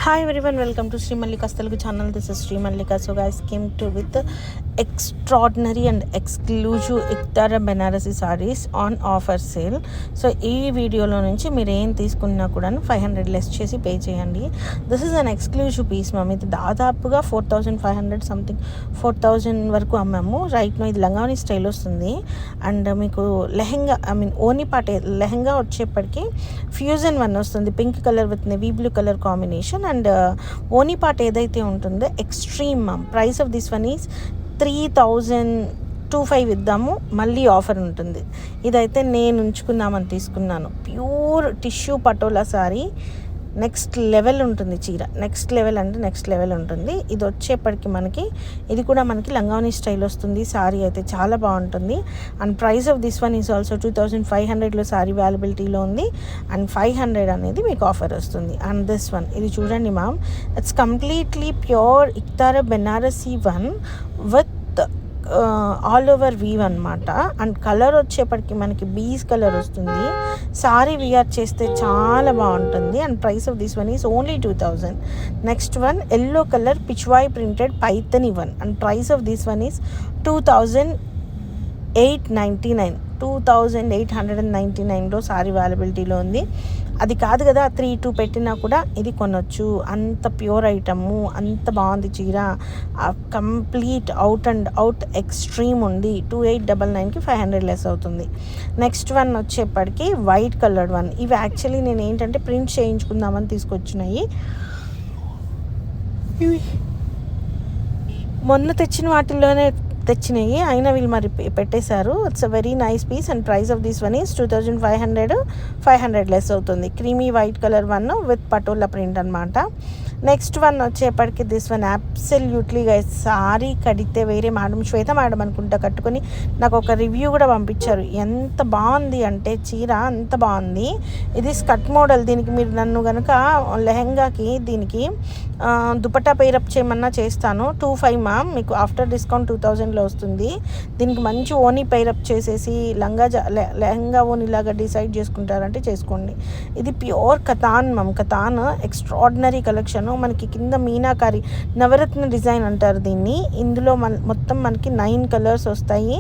Hi everyone, welcome to Sri Mallika's Telugu channel. This is Sri Mallika. So guys, came to with extraordinary and exclusive Iktara Banarasi sarees on offer sale. So ఈ వీడియోలో నుంచి మీరు ఏం తీసుకున్నా కూడా 500 less చేసి పే చేయండి. This is an exclusive piece ma'am. ఇది దాదాపుగా 4500 సంథింగ్ 4000 వరకు అమ్మాము. రైట్ నో ఇది లంగావని స్టైల్ వస్తుంది. అండ్ మీకు లెహెంగా ఓనీ పాట లెహెంగా వచ్చేప్పటికి ఫ్యూజన్ వన్ వస్తుంది. Pink colour with navy blue colour combination. And ఓనీ పార్ట్ ఏదైతే ఉంటుందో extreme price of this one is 3025 ఇద్దాము, మళ్ళీ ఆఫర్ ఉంటుంది. ఇదైతే నేను ఉంచుకుందామని తీసుకున్నాను. Pure tissue patola sari, next level ఉంటుంది చీర. నెక్స్ట్ లెవెల్ అంటే నెక్స్ట్ లెవెల్ ఉంటుంది. ఇది వచ్చేప్పటికి మనకి ఇది కూడా మనకి లంగావని స్టైల్ వస్తుంది. సారీ అయితే చాలా బాగుంటుంది. And price of this one is also 2500లో సారీ అవైలబిలిటీలో ఉంది. అండ్ 500 అనేది మీకు ఆఫర్ వస్తుంది. అండ్ దిస్ వన్ ఇది చూడండి మ్యామ్, ఇట్స్ కంప్లీట్లీ ప్యూర్ ఇక్తారా Banarasi one with all over weave అనమాట. అండ్ కలర్ వచ్చేప్పటికి మనకి బీస్ కలర్ వస్తుంది. సారీ వియర్ చేస్తే చాలా బాగుంటుంది. And price of this one is only 2000. Next one yellow colour Pichwai printed Paithani one. And price of this one is 2899లో సారీ అవైలబిలిటీలో ఉంది. అది కాదు కదా 3-2 పెట్టినా కూడా ఇది కొనొచ్చు. అంత ప్యూర్ ఐటము, అంత బాగుంది చీర. Complete out and out extreme ఉంది. 2899కి 500 లెస్ అవుతుంది. నెక్స్ట్ వన్ వచ్చేప్పటికి వైట్ కలర్డ్ వన్. ఇవి యాక్చువల్లీ నేను ఏంటంటే ప్రింట్ చేయించుకుందామని తీసుకొచ్చినాయి. ఇవి మొన్న తెచ్చిన వాటిల్లోనే తెచ్చినాయి, అయినా వీళ్ళు మరి పెట్టేశారు. It's a very nice piece. And price of this one is 2500 less అవుతుంది. Creamy white colour one with patola print అనమాట. నెక్స్ట్ వన్ వచ్చేప్పటికి this one absolutely guys, sari కడితే వేరే మేడం, శ్వేత మేడం అనుకుంటా, కట్టుకొని నాకు ఒక రివ్యూ కూడా పంపించారు. ఎంత బాగుంది అంటే చీర అంత బాగుంది. ఇది స్కర్ట్ మోడల్. దీనికి మీరు నన్ను కనుక లెహెంగాకి దీనికి దుపట్టా పేరప్ చేయమన్నా చేస్తాను. 25 మ్యామ్, మీకు ఆఫ్టర్ డిస్కౌంట్ 2000లో వస్తుంది. దీనికి మంచి ఓనీ పేరప్ చేసేసి లెహంగా ఓనీలాగా డిసైడ్ చేసుకుంటారంటే చేసుకోండి. ఇది pure katan ma'am. Katan extraordinary collection. మనకి కింద మీనాకారి నవరత్న డిజైన్ అంటారు దీన్ని. ఇందులో మొత్తం మనకి 9 కలర్స్ వస్తాయి.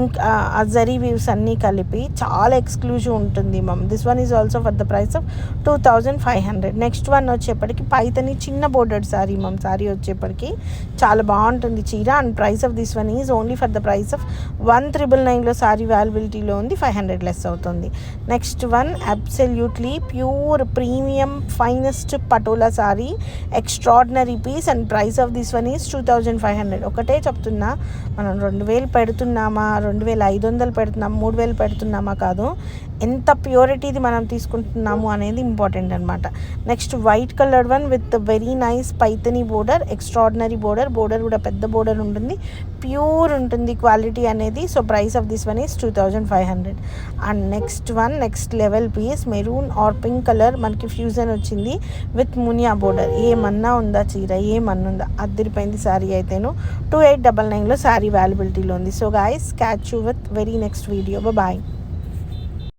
ఇంకా ఆ జరీ వీవ్స్ అన్నీ కలిపి చాలా ఎక్స్క్లూజివ్ ఉంటుంది ma'am. This one is also for the price of 2500. Next one వచ్చేప్పటికి పైతని చిన్న బోర్డర్డ్ సారీ మ్యామ్. సారీ వచ్చేప్పటికి చాలా బాగుంటుంది చీర. And price of this one is only for the price of 1999లో సారీ అవైలబిలిటీలో ఉంది. 500 లెస్ అవుతుంది. Next one absolutely pure premium finest patola sari, extraordinary piece. And price of this one is 2500. ఒకటే చెప్తున్నా, మనం 2000 పెడుతున్నామా, 2500 పెడుతున్నామా, 3000 పెడుతున్నామా కాదు, ఎంత ప్యూరిటీది మనం తీసుకుంటున్నాము అనేది ఇంపార్టెంట్ అనమాట. Next white coloured one with very nice Paithani border, extraordinary border కూడా పెద్ద బోర్డర్ ఉంటుంది, ప్యూర్ ఉంటుంది క్వాలిటీ అనేది. So price of this one is 2500. And next one next level piece maroon or pink colour మనకి ఫ్యూజన్ వచ్చింది with Muniya border. ఏమన్నా ఉందా చీర, ఏమన్నా ఉందా, అద్దరిపోయింది సారీ అయితేను. 2899లో సారీ అవైలబిలిటీలో ఉంది. So guys, catch you with very next video. Bye.